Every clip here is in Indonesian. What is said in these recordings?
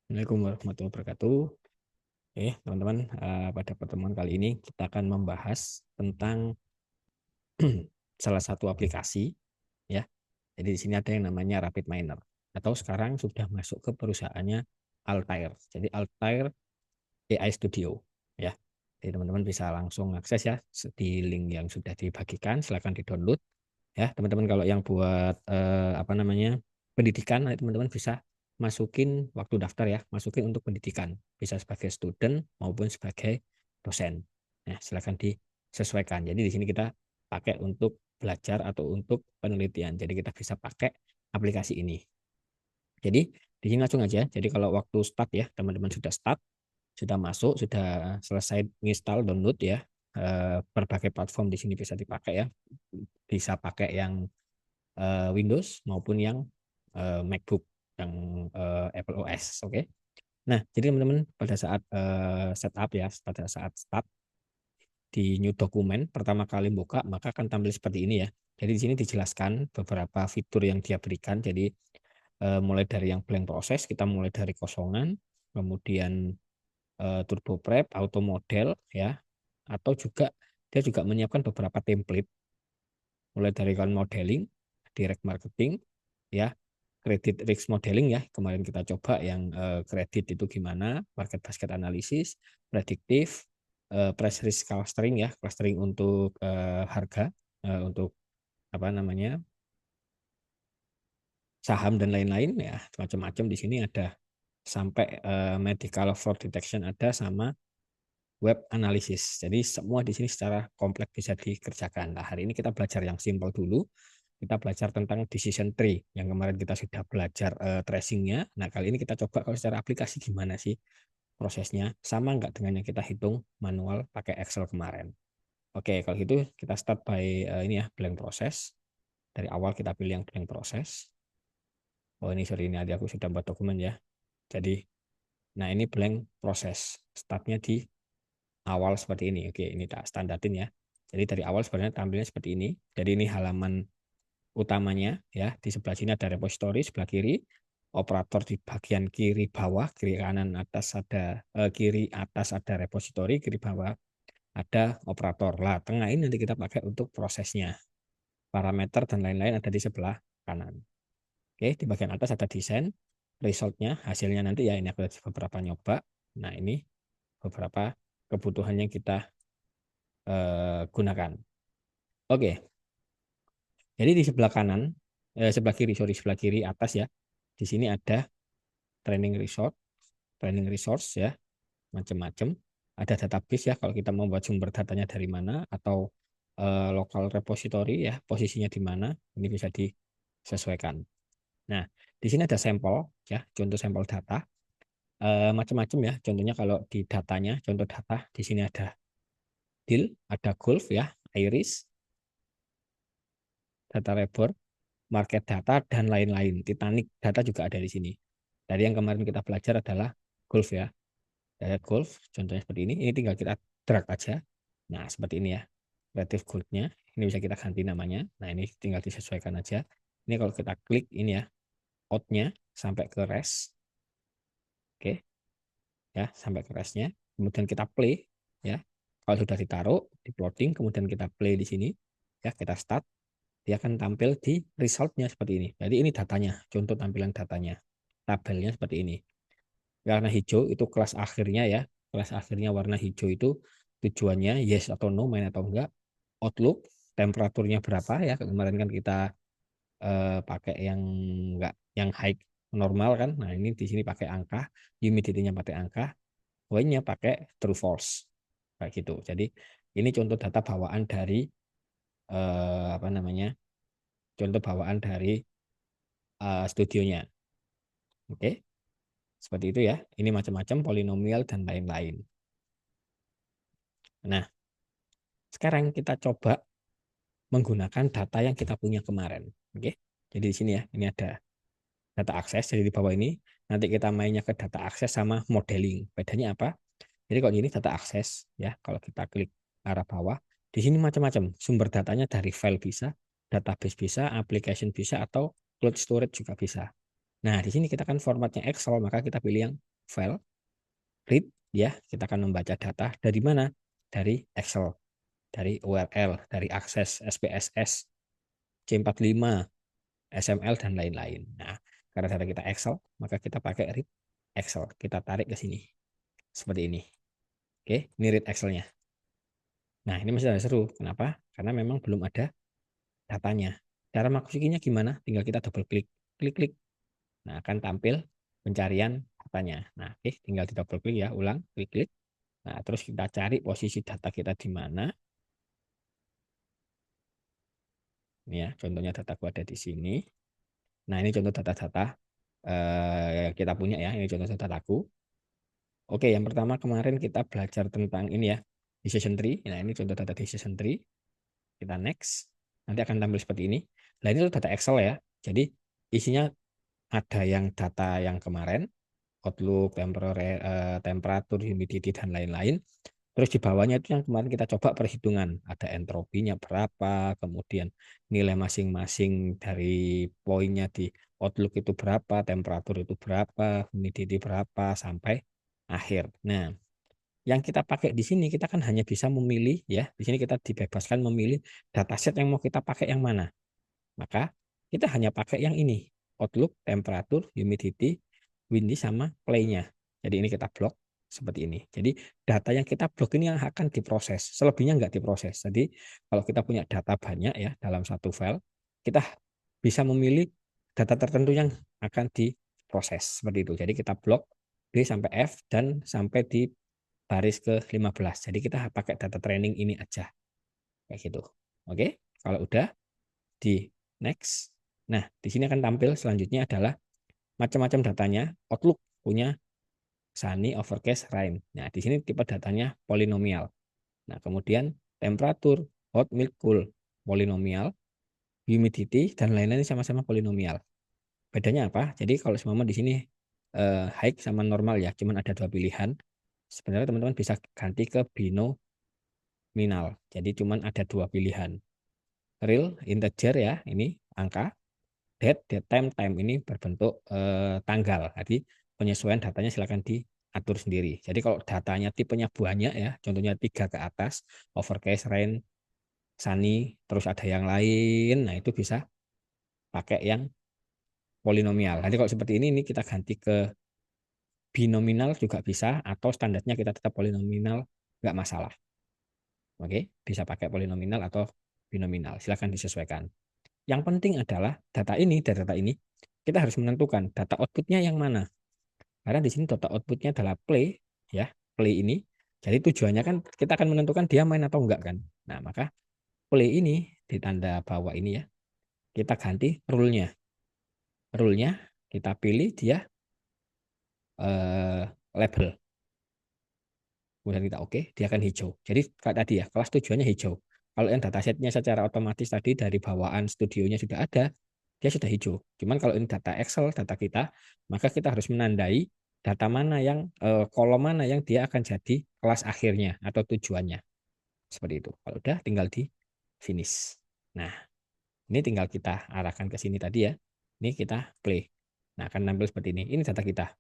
Assalamualaikum warahmatullahi wabarakatuh. Teman-teman, pada pertemuan kali ini kita akan membahas tentang salah satu aplikasi, ya. Jadi di sini ada yang namanya RapidMiner, atau sekarang sudah masuk ke perusahaannya Altair. Jadi Altair AI Studio, ya. Jadi teman-teman bisa langsung akses ya di link yang sudah dibagikan. Silakan di-download, ya. Teman-teman kalau yang buat pendidikan, teman-teman bisa masukin waktu daftar ya, masukin untuk pendidikan, bisa sebagai student maupun sebagai dosen. Nah, silakan disesuaikan. Jadi di sini kita pakai untuk belajar atau untuk penelitian. Jadi kita bisa pakai aplikasi ini. Jadi di sini langsung aja. Jadi kalau waktu start ya, teman-teman sudah start, sudah masuk, sudah selesai install, download ya. Berbagai platform di sini bisa dipakai ya. Bisa pakai yang Windows maupun yang MacBook, yang Apple OS. Oke. Nah, jadi teman-teman pada saat setup ya, pada saat start di new dokumen pertama kali buka, maka akan tampil seperti ini ya. Jadi di sini dijelaskan beberapa fitur yang dia berikan. Jadi mulai dari yang blank proses, kita mulai dari kosongan, kemudian turbo prep, auto model ya, atau juga dia juga menyiapkan beberapa template mulai dari account modeling, direct marketing, ya, credit risk modeling ya. Kemarin kita coba yang kredit itu gimana, market basket analysis, prediktif, price risk clustering ya, clustering untuk harga, untuk apa namanya saham dan lain-lain ya, macam-macam. Di sini ada sampai medical fraud detection ada, sama web analysis. Jadi semua di sini secara kompleks bisa dikerjakan. Nah, hari ini kita belajar yang simpel dulu. Kita belajar tentang decision tree. Yang kemarin kita sudah belajar tracingnya. Nah, kali ini kita coba kalau secara aplikasi gimana sih prosesnya. Sama nggak dengan yang kita hitung manual pakai Excel kemarin. Oke, kalau gitu kita start by ini ya, blank process. Dari awal kita pilih yang blank process. Oh ini sorry, ini ada aku sudah buat dokumen ya. Jadi, nah ini blank process. Startnya di awal seperti ini. Oke, ini tak standarin ya. Jadi dari awal sebenarnya tampilnya seperti ini. Jadi ini halaman utamanya ya. Di sebelah sini ada repository, sebelah kiri operator, di bagian kiri bawah, kiri kanan atas ada kiri atas ada repository, kiri bawah ada operator. Lah, tengah ini nanti kita pakai untuk prosesnya. Parameter dan lain-lain ada di sebelah kanan. Oke, di bagian atas ada desain, resultnya, hasilnya nanti ya. Ini aku ada beberapa nyoba. Nah, ini beberapa kebutuhan yang kita gunakan. Oke, jadi di sebelah kanan, sebelah kiri, sorry, sebelah kiri atas ya. Di sini ada training resource ya, macam-macam. Ada database ya, kalau kita membuat sumber datanya dari mana, atau local repository ya, posisinya di mana, ini bisa disesuaikan. Nah, di sini ada sampel ya, contoh sampel data, macam-macam ya. Contohnya kalau di datanya, contoh data di sini ada deal, ada golf ya, iris, data labor, market data, dan lain-lain. Titanic data juga ada di sini. Dari yang kemarin kita belajar adalah golf ya. Data golf, contohnya seperti ini. Ini tinggal kita drag aja. Nah, seperti ini ya. Relative goldnya. Ini bisa kita ganti namanya. Nah, ini tinggal disesuaikan aja. Ini kalau kita klik ini ya, out-nya sampai ke rest. Oke, ya, sampai ke rest-nya. Kemudian kita play ya. Kalau sudah ditaruh, di plotting, kemudian kita play di sini. Ya, kita start, dia akan tampil di resultnya seperti ini. Jadi ini datanya, contoh tampilan datanya. Tabelnya seperti ini. Warna hijau itu kelas akhirnya ya. Kelas akhirnya warna hijau itu tujuannya yes atau no, main atau enggak. Outlook, temperaturnya berapa ya. Kemarin kan kita pakai yang enggak, yang high normal kan. Nah, ini di sini pakai angka, humidity-nya pakai angka, Y-nya pakai true false. Kayak gitu. Jadi ini contoh data bawaan dari apa namanya? Contoh bawaan dari studionya. Oke, seperti itu ya. Ini macam-macam polinomial dan lain-lain. Nah, sekarang kita coba menggunakan data yang kita punya kemarin. Oke, jadi di sini ya, ini ada data akses. Jadi di bawah ini nanti kita mainnya ke data akses sama modeling. Bedanya apa? Jadi kalau ini data akses ya, kalau kita klik arah bawah, di sini macam-macam. Sumber datanya dari file bisa, database bisa, application bisa, atau cloud storage juga bisa. Nah, di sini kita kan formatnya Excel, maka kita pilih yang file read ya, kita akan membaca data dari mana? Dari Excel, dari URL, dari akses SPSS, C45, XML dan lain-lain. Nah, karena data kita Excel, maka kita pakai read Excel. Kita tarik ke sini. Seperti ini. Oke, ini read Excel-nya. Nah, ini masih ada seru. Kenapa? Karena memang belum ada datanya. Cara masukinnya gimana? Tinggal kita double klik. Klik-klik. Nah, akan tampil pencarian datanya. Nah, oke, tinggal di double klik ya, ulang, klik-klik. Nah, terus kita cari posisi data kita di mana. Ini ya, contohnya dataku ada di sini. Nah, ini contoh data-data kita punya ya. Ini contoh dataku. Oke, yang pertama kemarin kita belajar tentang ini ya, decision tree. Nah, ini contoh data decision tree. Kita next. Nanti akan tampil seperti ini. Nah, ini data Excel ya. Jadi isinya ada yang data yang kemarin, outlook, temperatur, humidity, dan lain-lain. Terus di bawahnya itu yang kemarin kita coba perhitungan. Ada entropinya berapa, kemudian nilai masing-masing dari poinnya di outlook itu berapa, temperatur itu berapa, humidity berapa, sampai akhir. Nah, yang kita pakai di sini kita kan hanya bisa memilih ya. Di sini kita dibebaskan memilih dataset yang mau kita pakai yang mana. Maka kita hanya pakai yang ini. Outlook, temperatur, humidity, windy sama play-nya. Jadi ini kita blok seperti ini. Jadi data yang kita blok ini yang akan diproses. Selebihnya nggak diproses. Jadi kalau kita punya data banyak ya dalam satu file, kita bisa memilih data tertentu yang akan diproses seperti itu. Jadi kita blok D sampai F dan sampai di baris ke-15. Jadi kita pakai data training ini aja. Kayak gitu. Oke, kalau udah di next. Nah, di sini akan tampil selanjutnya adalah macam-macam datanya. Outlook punya sunny, overcast, rain. Nah, di sini tipe datanya polinomial. Nah, kemudian temperatur, hot, mild, cool, polinomial, humidity, dan lain-lain sama-sama polinomial. Bedanya apa? Jadi kalau semua di sini high sama normal ya, cuman ada dua pilihan. Sebenarnya teman-teman bisa ganti ke binominal. Jadi cuman ada dua pilihan. Real, integer ya, ini angka. Date, time ini berbentuk tanggal. Jadi penyesuaian datanya silakan diatur sendiri. Jadi kalau datanya tipenya banyak ya, contohnya 3 ke atas, overcast, rain, sunny, terus ada yang lain, nah itu bisa pakai yang polinomial. Nanti kalau seperti ini kita ganti ke binominal juga bisa, atau standarnya kita tetap polinomial, nggak masalah. Oke, bisa pakai polinomial atau binominal, silakan disesuaikan. Yang penting adalah data ini kita harus menentukan data outputnya yang mana. Karena di sini data outputnya adalah play, ya, play ini. Jadi tujuannya kan kita akan menentukan dia main atau enggak kan. Nah, maka play ini di tanda bawah ini ya, kita ganti rule-nya. Rule-nya kita pilih dia label. Kemudian kita oke, dia akan hijau. Jadi kayak tadi ya, kelas tujuannya hijau. Kalau yang datasetnya secara otomatis tadi dari bawaan studionya sudah ada, dia sudah hijau. Cuman kalau ini data Excel, data kita, maka kita harus menandai data mana yang kolom mana yang dia akan jadi kelas akhirnya atau tujuannya. Seperti itu. Kalau udah tinggal di finish. Nah, ini tinggal kita arahkan ke sini tadi ya. Ini kita play. Nah, akan tampil seperti ini. Ini data kita.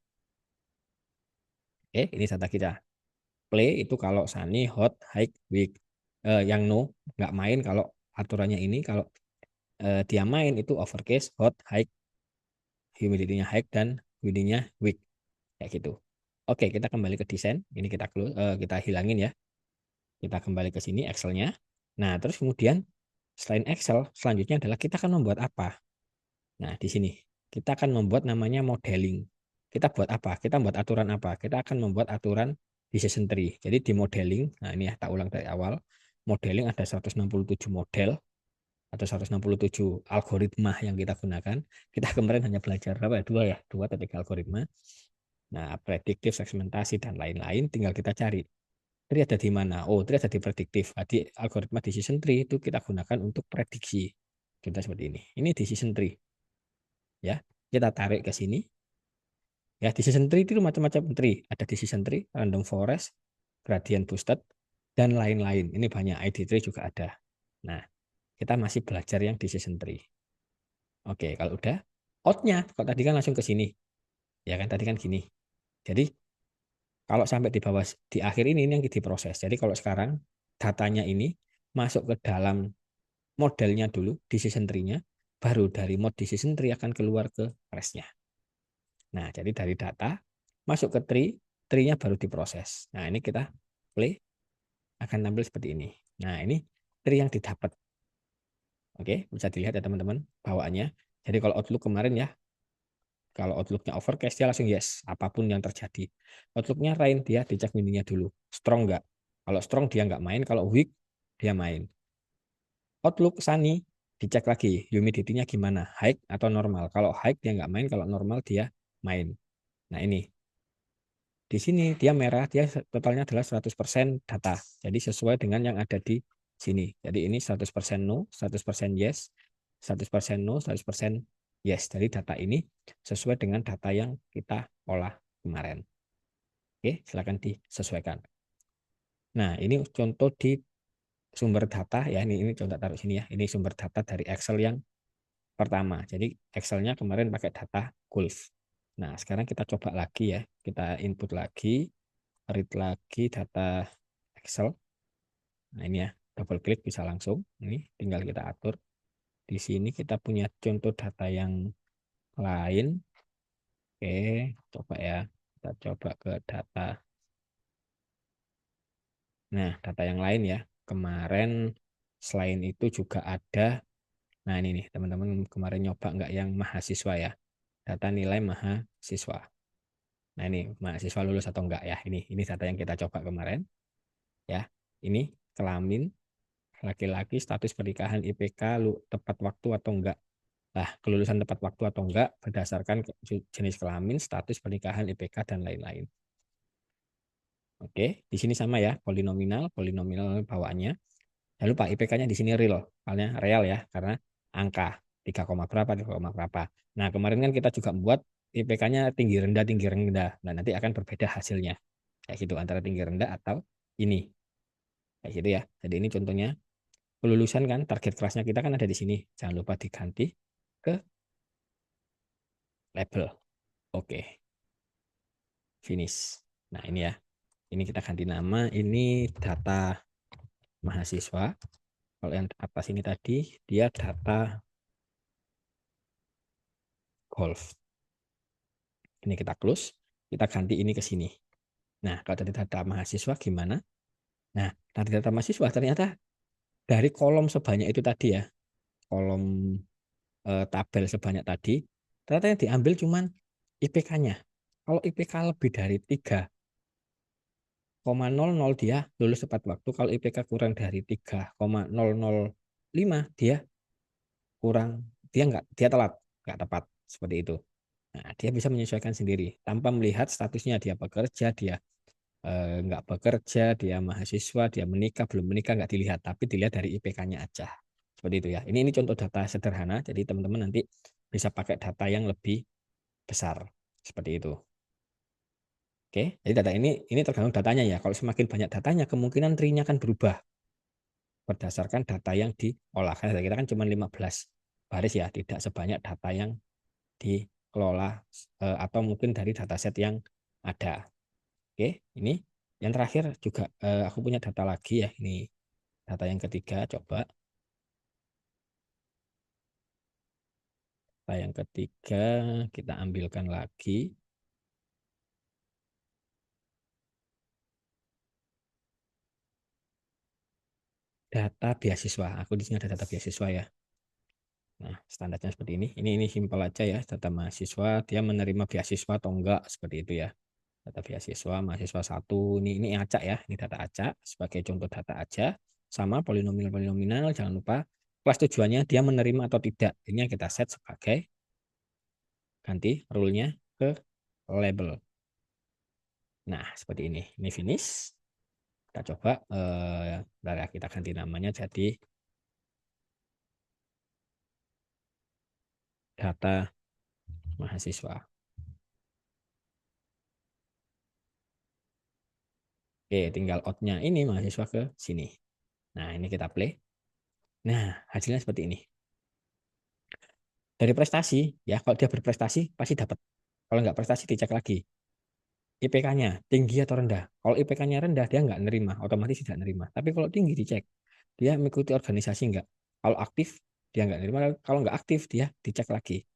Oke, ini data kita. Play itu kalau sunny, hot, high, weak. Yang no nggak main kalau aturannya ini. Kalau dia main itu overcast, hot, high, humidity-nya high dan windy-nya weak. Kayak gitu. Oke, kita kembali ke desain. Ini kita hilangin ya. Kita kembali ke sini Excel-nya. Nah, terus kemudian selain Excel, selanjutnya adalah kita akan membuat apa? Nah, di sini kita akan membuat namanya modeling. Kita buat apa? Kita buat aturan apa? Kita akan membuat aturan decision tree. Jadi di modeling, nah ini ya tak ulang dari awal. Modeling ada 167 model atau 167 algoritma yang kita gunakan. Kita kemarin hanya belajar berapa ya? Dua atau tiga algoritma. Nah, prediktif, segmentasi, dan lain-lain tinggal kita cari. Tree ada di mana? Oh, tree ada di prediktif. Jadi algoritma decision tree itu kita gunakan untuk prediksi. Contoh seperti ini. Ini decision tree. Ya, kita tarik ke sini. Ya, decision tree itu macam-macam tree. Ada decision tree, random forest, gradient boosted, dan lain-lain. Ini banyak. ID tree juga ada. Nah, kita masih belajar yang decision tree. Oke, kalau udah, out-nya, kalau tadi kan langsung ke sini. Ya kan, tadi kan gini. Jadi kalau sampai di bawah di akhir ini yang diproses. Jadi kalau sekarang datanya ini masuk ke dalam modelnya dulu, decision tree-nya, baru dari mode decision tree akan keluar ke rest-nya. Nah, jadi dari data masuk ke tree, tree-nya baru diproses. Nah, ini kita play akan tampil seperti ini. Nah, ini tree yang didapat. Oke, bisa dilihat ya teman-teman bawaannya. Jadi kalau Outlook kemarin ya, kalau Outlook-nya overcast dia langsung yes, apapun yang terjadi. Outlook-nya rain dia dicek mininya dulu. Strong nggak? Kalau strong dia nggak main, kalau weak dia main. Outlook sunny dicek lagi humidity-nya gimana, high atau normal. Kalau high dia nggak main, kalau normal dia main. Nah ini di sini dia merah, dia totalnya adalah 100% data. Jadi sesuai dengan yang ada di sini. Jadi ini 100% no, 100% yes, 100% no, 100% yes. Jadi data ini sesuai dengan data yang kita olah kemarin. Oke, silakan disesuaikan. Nah, ini contoh di sumber data ya. Ini contoh taruh sini ya. Ini sumber data dari Excel yang pertama. Jadi Excel-nya kemarin pakai data Gulf. Nah, sekarang kita coba lagi ya. Kita input lagi, read lagi data Excel. Nah, ini ya, double klik bisa langsung. Ini tinggal kita atur. Di sini kita punya contoh data yang lain. Oke, coba ya. Kita coba ke data. Nah, data yang lain ya. Kemarin selain itu juga ada. Nah, ini nih, teman-teman kemarin nyoba nggak yang mahasiswa ya. Data nilai mahasiswa. Nah, ini mahasiswa lulus atau enggak ya. Ini data yang kita coba kemarin ya. Ini kelamin, laki-laki, status pernikahan, IPK, tepat waktu atau enggak. Nah, kelulusan tepat waktu atau enggak berdasarkan jenis kelamin, status pernikahan, IPK dan lain-lain. Oke, di sini sama ya, polinomial bawaannya. Jangan lupa IPK-nya di sini real, soalnya real ya, karena angka 3, berapa, 3, berapa. Nah, kemarin kan kita juga membuat IPK-nya tinggi rendah, tinggi rendah. Nah, nanti akan berbeda hasilnya. Kayak gitu, antara tinggi rendah atau ini. Kayak gitu ya. Jadi ini contohnya kelulusan kan, target kelasnya kita kan ada di sini. Jangan lupa diganti ke label. Oke, finish. Nah, ini ya. Ini kita ganti nama, ini data mahasiswa. Kalau yang atas ini tadi, dia data golf. Ini kita close, kita ganti ini ke sini. Nah, kalau tadi data mahasiswa gimana? Nah, tadi data mahasiswa ternyata dari kolom sebanyak itu tadi ya, kolom tabel sebanyak tadi, ternyata yang diambil cuman IPK-nya. Kalau IPK lebih dari 3,00 dia lulus tepat waktu. Kalau IPK kurang dari 3,005 dia kurang, dia telat, nggak tepat seperti itu. Nah, dia bisa menyesuaikan sendiri tanpa melihat statusnya dia bekerja, dia nggak bekerja, dia mahasiswa, dia menikah, belum menikah, nggak dilihat, tapi dilihat dari IPK-nya aja. Seperti itu ya. Ini contoh data sederhana, jadi teman-teman nanti bisa pakai data yang lebih besar. Seperti itu. Oke, jadi data ini tergantung datanya ya. Kalau semakin banyak datanya, kemungkinan tree-nya akan berubah berdasarkan data yang diolah. Karena data kita kan cuma 15 baris ya, tidak sebanyak data yang dikelola atau mungkin dari dataset yang ada. Oke, ini yang terakhir juga aku punya data lagi ya. Ini data yang ketiga, coba. Data yang ketiga kita ambilkan lagi. Data beasiswa. Aku di sini ada data beasiswa ya. Nah, standarnya seperti ini. Ini simpel aja ya. Data mahasiswa, dia menerima beasiswa atau enggak, seperti itu ya. Data beasiswa, mahasiswa satu. Ini acak ya. Ini data acak sebagai contoh data aja. Sama polinomial, jangan lupa. Kelas tujuannya dia menerima atau tidak. Ini yang kita set sebagai ganti rule-nya ke label. Nah, seperti ini. Ini finish. Kita coba kita ganti namanya jadi data mahasiswa. Oke, tinggal out-nya ini mahasiswa ke sini. Nah, ini kita play. Nah, hasilnya seperti ini. Dari prestasi, ya kalau dia berprestasi pasti dapat. Kalau nggak prestasi dicek lagi. IPK-nya tinggi atau rendah. Kalau IPK-nya rendah, dia nggak nerima, otomatis tidak nerima. Tapi kalau tinggi dicek, dia mengikuti organisasi nggak. Kalau aktif, dia nggak nerima. Kalau nggak aktif, dia dicek lagi.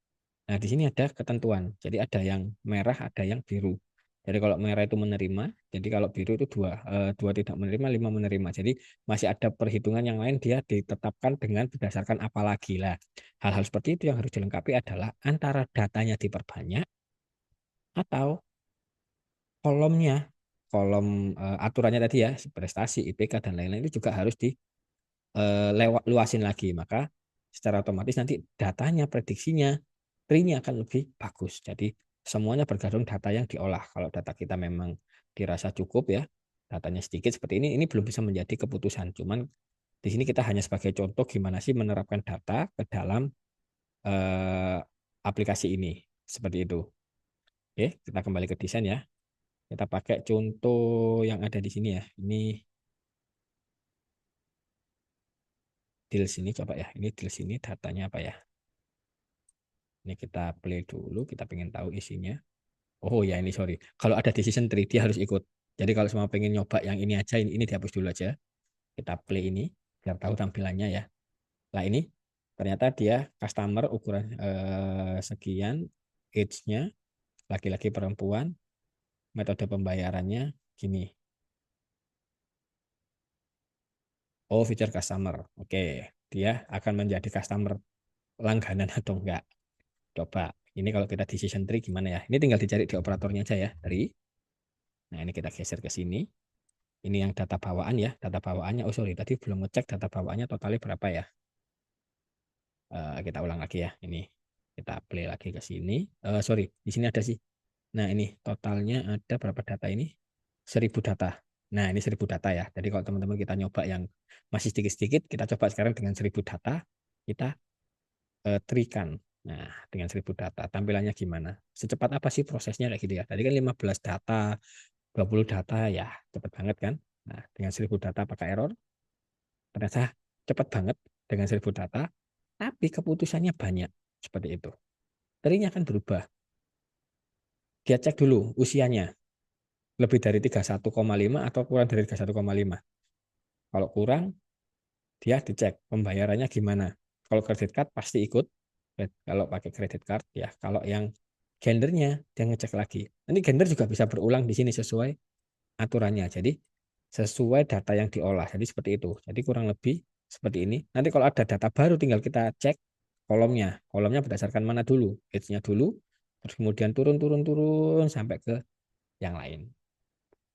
Nah, di sini ada ketentuan. Jadi ada yang merah, ada yang biru. Jadi kalau merah itu menerima, jadi kalau biru itu dua tidak menerima, lima menerima. Jadi masih ada perhitungan yang lain dia ditetapkan dengan berdasarkan apa lagi lah. Hal-hal seperti itu yang harus dilengkapi adalah antara datanya diperbanyak atau kolomnya, kolom aturannya tadi ya, prestasi, IPK dan lain-lain itu juga harus lewat luasin lagi. Maka secara otomatis nanti datanya, prediksinya, tree-nya akan lebih bagus. Jadi semuanya bergantung data yang diolah. Kalau data kita memang dirasa cukup ya, datanya sedikit seperti ini belum bisa menjadi keputusan. Cuman di sini kita hanya sebagai contoh gimana sih menerapkan data ke dalam eh, aplikasi ini. Seperti itu. Oke, kita kembali ke desain ya. Kita pakai contoh yang ada di sini ya. Ini deals ini coba ya. Ini deals ini datanya apa ya? Ini kita play dulu. Kita pengen tahu isinya. Oh ya ini sorry. Kalau ada decision tree dia harus ikut. Jadi kalau semua pengen nyoba yang ini aja, ini dihapus dulu aja. Kita play ini biar tahu tampilannya ya. Nah ini ternyata dia customer ukuran sekian, age-nya laki-laki perempuan, metode pembayarannya gini. Oh feature customer. Oke, dia akan menjadi customer langganan atau enggak. Coba ini kalau kita decision tree gimana ya? Ini tinggal dicari di operatornya aja ya. Tree. Nah ini kita geser ke sini. Ini yang data bawaan ya, data bawaannya. Oh sorry, tadi belum ngecek data bawaannya totalnya berapa ya. Kita ulang lagi ya. Ini kita play lagi ke sini. Sorry, di sini ada sih. Nah ini totalnya ada berapa data ini? 1000 data. Nah ini 1000 data ya. Jadi kalau teman-teman kita nyoba yang masih sedikit-sedikit, kita coba sekarang dengan 1000 data, kita trikan. Nah, dengan 1000 data, tampilannya gimana? Secepat apa sih prosesnya kayak gitu ya? Tadi kan 15 data, 20 data ya, cepet banget kan? Nah, dengan 1000 data pakai error, ternyata cepat banget dengan 1000 data, tapi keputusannya banyak. Seperti itu. Terinya akan berubah. Dia cek dulu usianya, lebih dari 31,5 atau kurang dari 31,5. Kalau kurang, dia dicek pembayarannya gimana. Kalau kredit card pasti ikut. Kalau pakai kredit card ya. Kalau yang gendernya dia ngecek lagi. Nanti gender juga bisa berulang di sini sesuai aturannya. Jadi sesuai data yang diolah. Jadi seperti itu. Jadi kurang lebih seperti ini. Nanti kalau ada data baru tinggal kita cek kolomnya. Kolomnya berdasarkan mana dulu? Age-nya dulu. Terus kemudian turun sampai ke yang lain.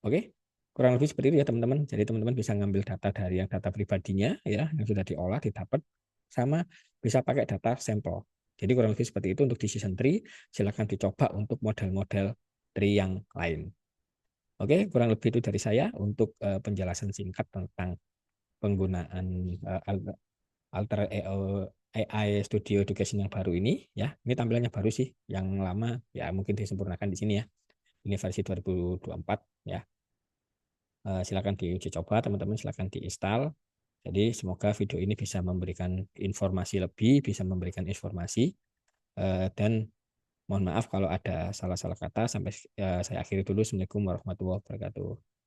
Oke, kurang lebih seperti itu ya teman-teman. Jadi teman-teman bisa ngambil data dari yang data pribadinya ya yang sudah diolah, didapat, sama bisa pakai data sampel. Jadi kurang lebih seperti itu untuk decision tree. Silakan dicoba untuk model-model tree yang lain. Oke, kurang lebih itu dari saya untuk penjelasan singkat tentang penggunaan Alter AI Studio Education yang baru ini ya. Ini tampilannya baru sih, yang lama ya mungkin disempurnakan di sini ya. Ini versi 2024 ya. Silakan diuji coba teman-teman, silakan diinstal. Jadi semoga video ini bisa memberikan informasi lebih, bisa memberikan informasi dan mohon maaf kalau ada salah-salah kata. Sampai saya akhiri dulu. Assalamualaikum warahmatullahi wabarakatuh.